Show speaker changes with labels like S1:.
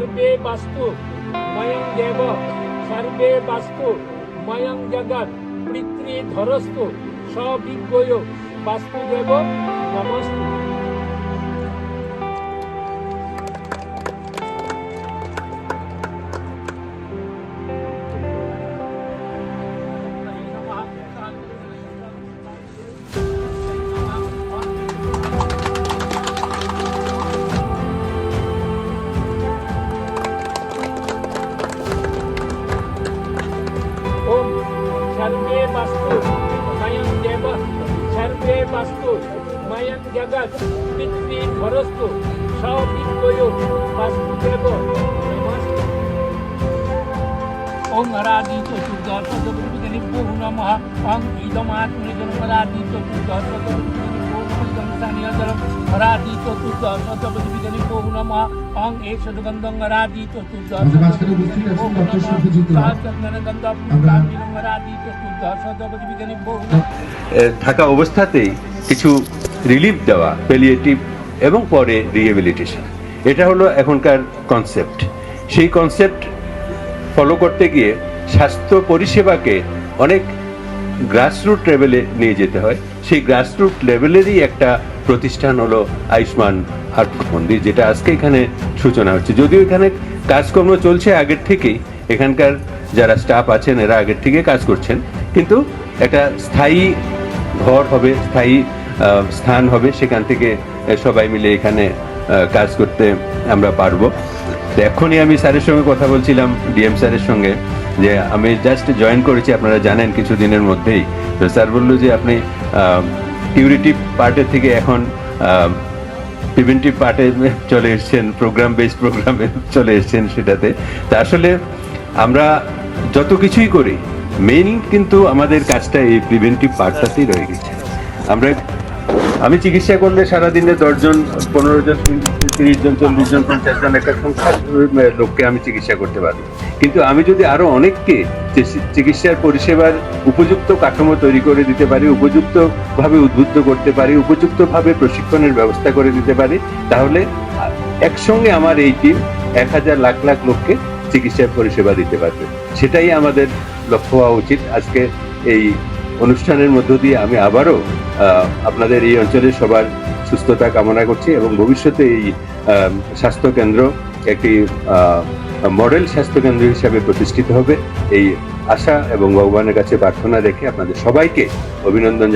S1: सर्वे वास्तु मयं देव सर्वे वास्तु मयं जगत् पृथ्वीधरस्तु सविज्ञयो वास्तुदेव नमस्तु। ओम सर्वे वास्तु मयं देव सर्वे वास्तु मयं जगत् पृथ्वीधरस्तु सविज्ञयो वास्तुदेव नमस्तु। ओम हरादि चतुर्दशो नमः। ओम इदमात्मनिजन्मरादि चतुर्दशो हरादि चतुर्दशो नमः। ओम एक सदगंधं हरादि
S2: থাকা অবস্থাতেই কিছু রিলিফ দেওয়া, প্যালিয়েটিভ এবং পরে রিহ্যাবিলিটেশন, এটা হলো এখনকার কনসেপ্ট। সেই কনসেপ্ট ফলো করতে গিয়ে স্বাস্থ্য পরিষেবাকে অনেক গ্রাসরুট লেভেলে নিয়ে যেতে হয়। সেই গ্রাসরুট লেভেলেরই একটা প্রতিষ্ঠান হলো আয়ুষ্মান হার্ট মন্দির, যেটা আজকে এখানে সূচনা হচ্ছে। যদিও এখানে কাজকর্ম চলছে আগের থেকেই, এখানকার যারা স্টাফ আছেন এরা আগের থেকে কাজ করছেন, কিন্তু একটা স্থায়ী ঘর হবে, স্থায়ী স্থান হবে, সেখান থেকে সবাই মিলে এখানে কাজ করতে আমরা পারবো। তো এখনই আমি স্যারের সঙ্গে কথা বলছিলাম, ডিএম স্যারের সঙ্গে, যে আমি জাস্ট জয়েন করেছি, আপনারা জানেন কিছুদিনের মধ্যেই। তো স্যার বললো যে আপনি কিউরেটিভ পার্টের থেকে এখন প্রিভেন্টিভ পার্টে চলে এসছেন, প্রোগ্রাম বেসড প্রোগ্রামে চলে এসছেন সেটাতে। তা আসলে আমরা যত কিছুই করি, মেইন কিন্তু আমাদের কাজটা এই প্রিভেন্টিভ পার্টটাতেই রয়ে গেছে। আমি চিকিৎসা করলে সারাদিনে 10 জন, 15 জন, 30 জন, 40 জন, 50 জন একটা সংখ্যা লোককে আমি চিকিৎসা করতে পারি, কিন্তু আমি যদি আরো অনেককে চিকিৎসার পরিষেবার উপযুক্ত কাঠামো তৈরি করে দিতে পারি, উপযুক্তভাবে উদ্বুদ্ধ করতে পারি, উপযুক্তভাবে প্রশিক্ষণের ব্যবস্থা করে দিতে পারি, তাহলে একসঙ্গে আমার এই টিম 1000 লাখ লাখ লোককে চিকিৎসার পরিষেবা দিতে পারবে। সেটাই আমাদের লক্ষ্য হওয়া উচিত। আজকে এই অনুষ্ঠানের মধ্য দিয়ে আমি আবারও আপনাদের এই অঞ্চলের সবার সুস্থতা কামনা করছি এবং ভবিষ্যতে এই স্বাস্থ্য কেন্দ্র একটি মডেল স্বাস্থ্য কেন্দ্র হিসাবে প্রতিষ্ঠিত হবে, এই আশা এবং ভগবানের কাছে প্রার্থনা রেখে আপনাদের সবাইকে অভিনন্দন।